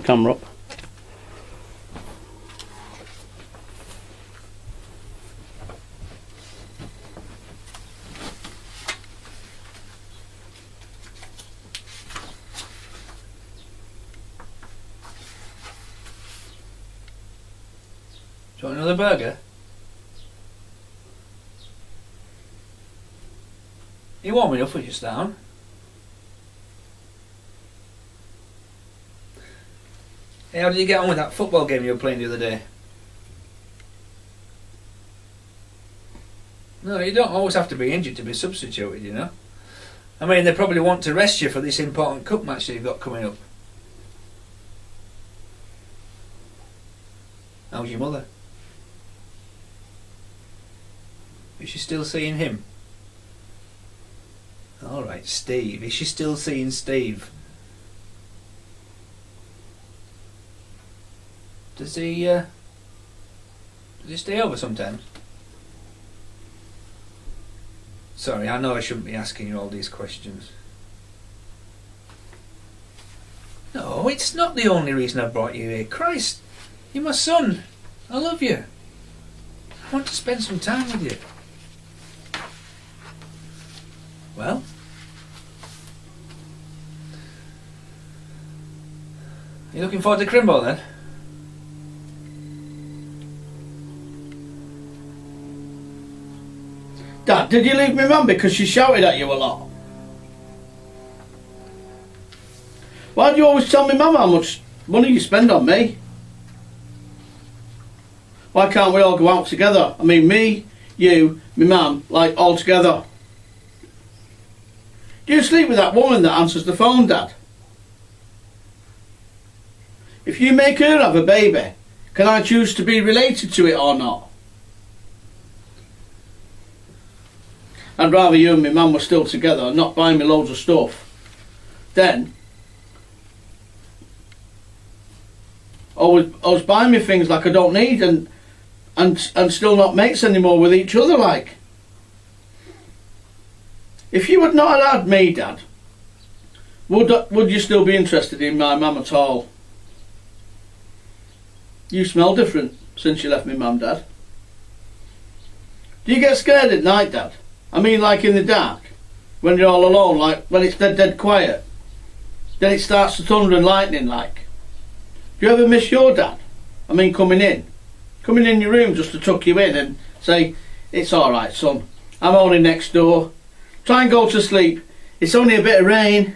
camera up. Do you want another burger? You warm enough when you sit down? Hey, how did you get on with that football game you were playing the other day? No, you don't always have to be injured to be substituted, you know. I mean, they probably want to rest you for this important cup match that you've got coming up. How's your mother? Is she still seeing him? Alright, Steve. Is she still seeing Steve? Does he stay over sometimes? Sorry, I know I shouldn't be asking you all these questions. No, it's not the only reason I brought you here. Christ, you're my son. I love you. I want to spend some time with you. Well? Are you looking forward to Crimbo then? Dad, did you leave me mum because she shouted at you a lot? Why do you always tell me mum how much money you spend on me? Why can't we all go out together? I mean, me, you, my mum, like all together. Do you sleep with that woman that answers the phone, Dad? If you make her have a baby, can I choose to be related to it or not? I'd rather you and my mum were still together and not buying me loads of stuff. Then, always buying me things like I don't need and still not mates anymore with each other like. If you had not had me, Dad, would you still be interested in my mum at all? You smell different since you left me mum, Dad. Do you get scared at night, Dad? I mean, like in the dark, when you're all alone, like when it's dead quiet. Then it starts to thunder and lightning like. Do you ever miss your dad? I mean, coming in your room just to tuck you in and say, "It's all right, son. I'm only next door. Try and go to sleep. It's only a bit of rain.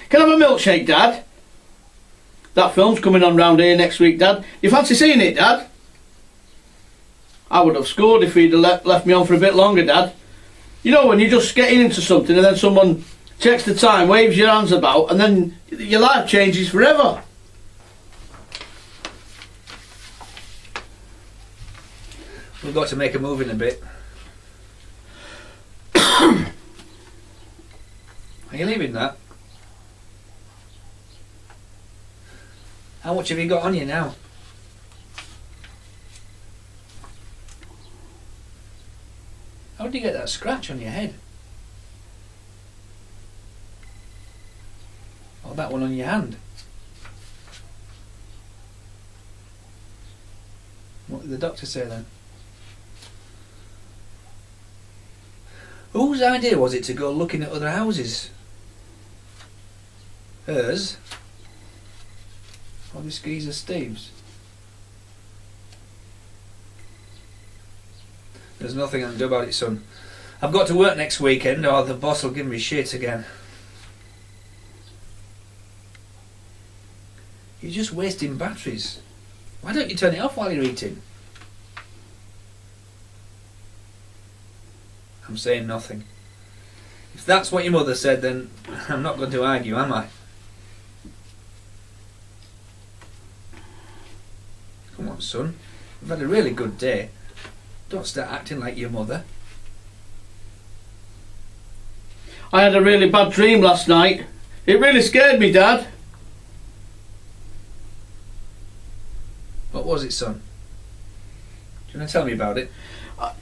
Can I have a milkshake, Dad? That film's coming on round here next week, Dad. You fancy seeing it, Dad?" I would have scored if he'd have left me on for a bit longer, Dad. You know, when you're just getting into something and then someone checks the time, waves your hands about, and then your life changes forever. We've got to make a move in a bit. Are you leaving that? How much have you got on you now? How did you get that scratch on your head? Or that one on your hand? What did the doctor say then? Whose idea was it to go looking at other houses? Hers? Or this geezer Steve's? There's nothing I can do about it, son. I've got to work next weekend or the boss will give me shit again. You're just wasting batteries. Why don't you turn it off while you're eating? I'm saying nothing. If that's what your mother said, then I'm not going to argue, am I? Come on, son. We've had a really good day. Don't start acting like your mother. I had a really bad dream last night. It really scared me, Dad. What was it, son? Do you want to tell me about it?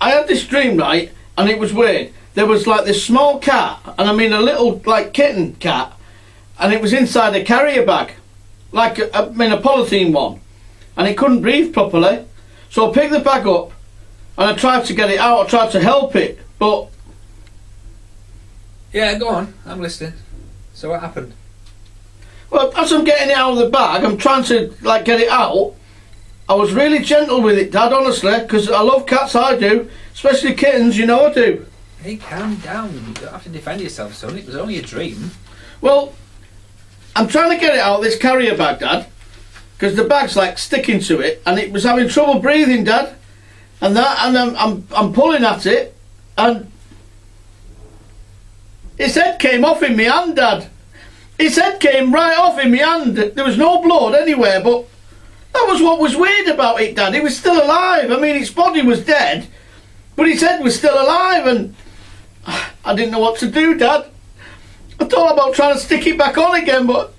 I had this dream, right, and it was weird. There was like this small cat, and I mean a little like kitten cat, and it was inside a carrier bag, like a polythene one, and it couldn't breathe properly. So I picked the bag up and I tried to get it out. I tried to help it, but yeah, go on. I'm listening. So what happened? well, as I'm getting it out of the bag, I'm trying to like get it out. I was really gentle with it, Dad, honestly, because I love cats. I do, especially kittens. You know I do. Hey, calm down. You don't have to defend yourself, son. It was only a dream. Well, I'm trying to get it out of this carrier bag, Dad, because the bag's like sticking to it, and it was having trouble breathing, Dad. And I'm pulling at it, and its head came off in my hand, Dad. Its head came right off in my hand. There was no blood anywhere, but that was what was weird about it, Dad. It was still alive. I mean, its body was dead, but its head was still alive, and I didn't know what to do, Dad. I thought about trying to stick it back on again, but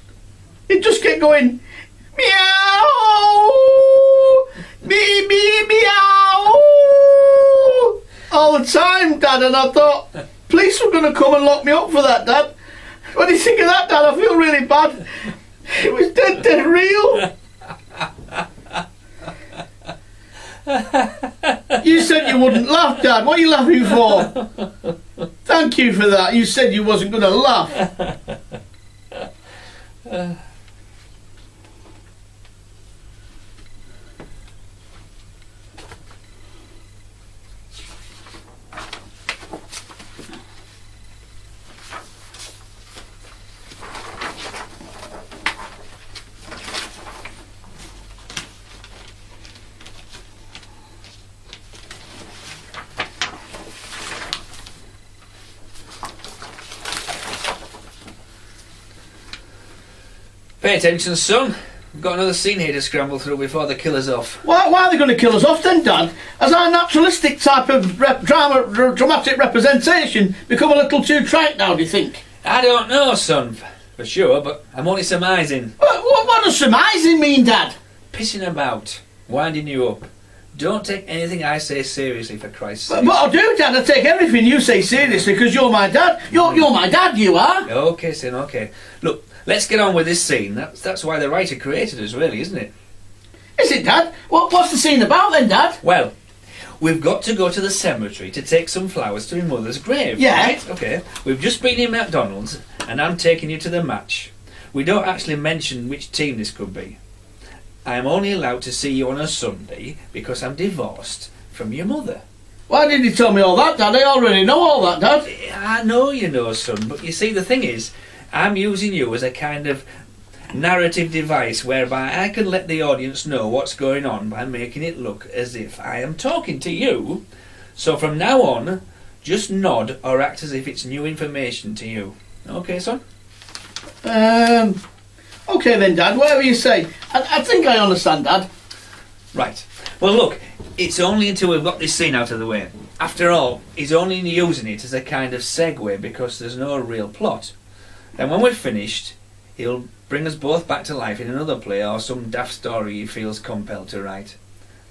it just kept going, meow, meow, all the time, Dad, and I thought, police were going to come and lock me up for that, Dad. When you think of that, Dad, I feel really bad. It was dead real. You said you wouldn't laugh, Dad. What are you laughing for? Thank you for that. You said you wasn't going to laugh. Pay attention, son. We've got another scene here to scramble through before they kill us off. Why are they going to kill us off then, Dad? Has our naturalistic type of dramatic representation become a little too trite now, do you think? I don't know, son, for sure, but I'm only surmising. What does surmising mean, Dad? Pissing about, winding you up. Don't take anything I say seriously, for Christ's sake. But I do, Dad. I take everything you say seriously because you're my dad. You're my dad, you are. Okay, son, okay. Look, let's get on with this scene. That's why the writer created us, really, isn't it? Is it, Dad? What's the scene about then, Dad? Well, we've got to go to the cemetery to take some flowers to my mother's grave. Yeah. Right? Okay. We've just been in McDonald's and I'm taking you to the match. We don't actually mention which team this could be. I am only allowed to see you on a Sunday because I'm divorced from your mother. Why did you tell me all that, Dad? I already know all that, Dad. I know you know, son, but you see, the thing is, I'm using you as a kind of narrative device whereby I can let the audience know what's going on by making it look as if I am talking to you. So from now on, just nod or act as if it's new information to you. Okay, son? Okay then, Dad, whatever you say. I think I understand, Dad. Right. Well, look, it's only until we've got this scene out of the way. After all, he's only using it as a kind of segue because there's no real plot. And when we're finished, he'll bring us both back to life in another play or some daft story he feels compelled to write.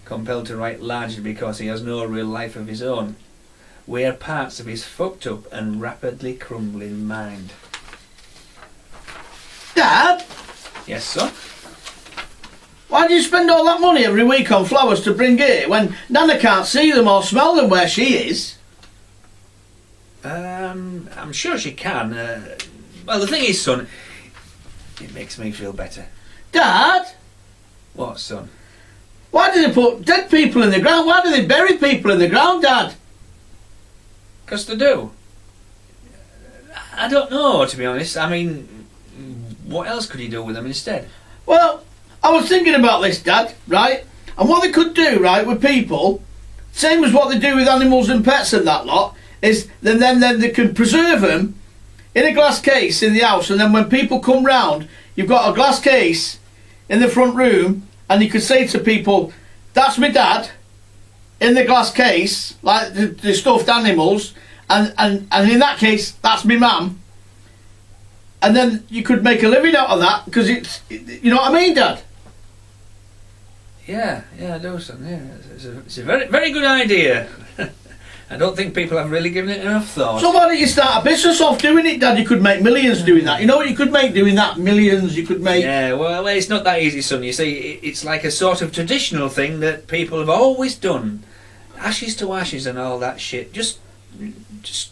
Compelled to write largely because he has no real life of his own. We're parts of his fucked up and rapidly crumbling mind. Dad? Yes, son? Why do you spend all that money every week on flowers to bring here when Nana can't see them or smell them where she is? I'm sure she can. Well, the thing is, son, it makes me feel better. Dad? What, son? Why do they put dead people in the ground? Why do they bury people in the ground, Dad? 'Cause they do. I don't know, to be honest. I mean, what else could he do with them instead? Well, I was thinking about this, Dad, right? And what they could do, right, with people, same as what they do with animals and pets and that lot, is then they can preserve them in a glass case in the house, and then when people come round, you've got a glass case in the front room, and you could say to people, that's my dad, in the glass case, like the stuffed animals, and in that case, that's my mum. And then you could make a living out of that, because you know what I mean, Dad? Yeah, I do, son. Yeah, it's a very, very good idea. I don't think people have really given it enough thought. So why don't you start a business off doing it, Dad? You could make millions doing that. You know what you could make doing that? Millions you could make. Yeah, well, it's not that easy, son. You see, it's like a sort of traditional thing that people have always done. Ashes to ashes and all that shit. Just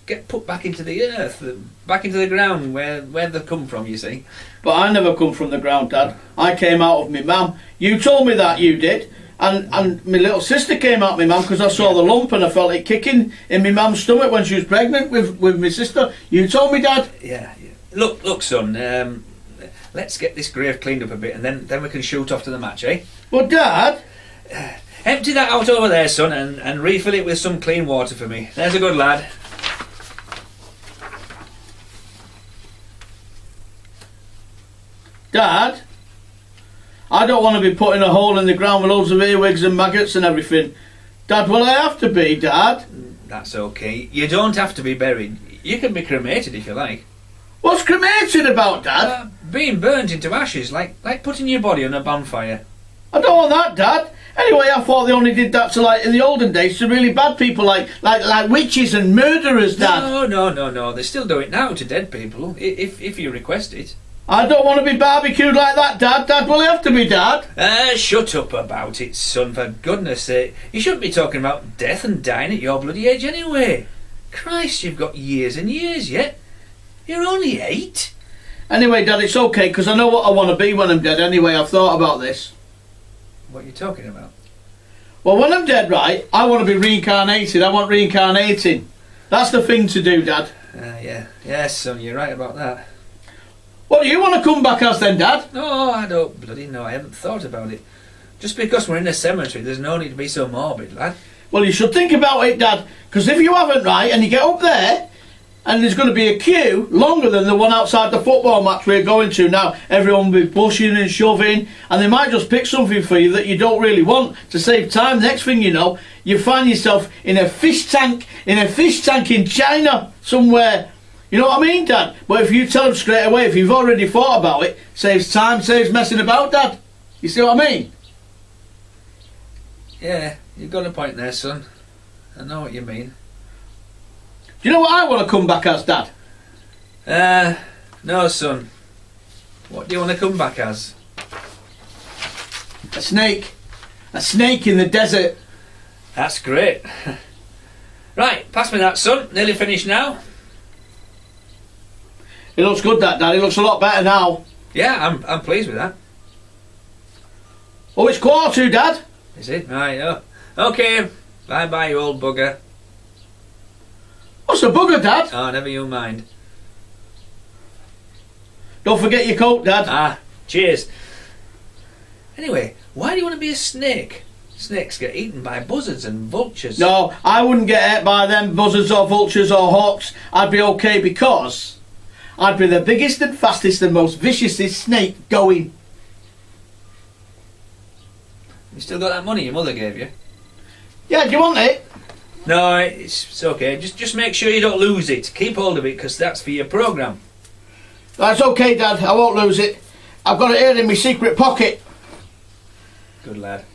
get put back into the earth, back into the ground where they come from, you see. But I never come from the ground, Dad. I came out of my mum. You told me that, you did. And my little sister came out of my mum because I saw the lump and I felt it kicking in my mum's stomach when she was pregnant with my sister. You told me, Dad. Yeah. Look, son. Let's get this grave cleaned up a bit, and then we can shoot off to the match, eh? Well, Dad. Empty that out over there, son, and refill it with some clean water for me. There's a good lad. Dad. I don't want to be put in a hole in the ground with loads of earwigs and maggots and everything. Dad, will I have to be, Dad? That's okay. You don't have to be buried. You can be cremated if you like. What's cremated about, Dad? Being burnt into ashes, like putting your body on a bonfire. I don't want that, Dad. Anyway, I thought they only did that to, like, in the olden days to really bad people like witches and murderers, Dad. No. They still do it now to dead people, if you request it. I don't want to be barbecued like that, Dad. Dad, will I have to be, Dad? Shut up about it, son, for goodness sake. You shouldn't be talking about death and dying at your bloody age anyway. Christ, you've got years and years yet. You're only 8. Anyway, Dad, it's okay, because I know what I want to be when I'm dead anyway. I've thought about this. What are you talking about? Well, when I'm dead, right, I want to be reincarnated. I want reincarnating. That's the thing to do, Dad. Yeah. Yes, son, you're right about that. What do you want to come back as then, Dad? No, I don't bloody know. I haven't thought about it. Just because we're in a cemetery, there's no need to be so morbid, lad. Well, you should think about it, Dad, because if you haven't, right, and you get up there, and there's going to be a queue longer than the one outside the football match we're going to now. Everyone will be pushing and shoving, and they might just pick something for you that you don't really want to save time. Next thing you know, you find yourself in a fish tank in China somewhere. You know what I mean, Dad? But if you tell them straight away, if you've already thought about it, saves time, saves messing about, Dad. You see what I mean? Yeah, you've got a point there, son. I know what you mean. Do you know what I want to come back as, Dad? No, son. What do you want to come back as? A snake. A snake in the desert. That's great. Right, pass me that, son. Nearly finished now. It looks good, that, Dad. It looks a lot better now. Yeah, I'm pleased with that. Oh, it's 1:45, Dad. Is it? Right, oh. Okay. Bye-bye, you old bugger. What's a bugger, Dad? Oh, never you mind. Don't forget your coat, Dad. Cheers. Anyway, why do you want to be a snake? Snakes get eaten by buzzards and vultures. No, I wouldn't get ate by them buzzards or vultures or hawks. I'd be okay because I'd be the biggest and fastest and most viciousest snake going. You still got that money your mother gave you? Yeah, do you want it? No, it's okay. Just make sure you don't lose it. Keep hold of it, because that's for your programme. That's okay, Dad. I won't lose it. I've got it here in my secret pocket. Good lad.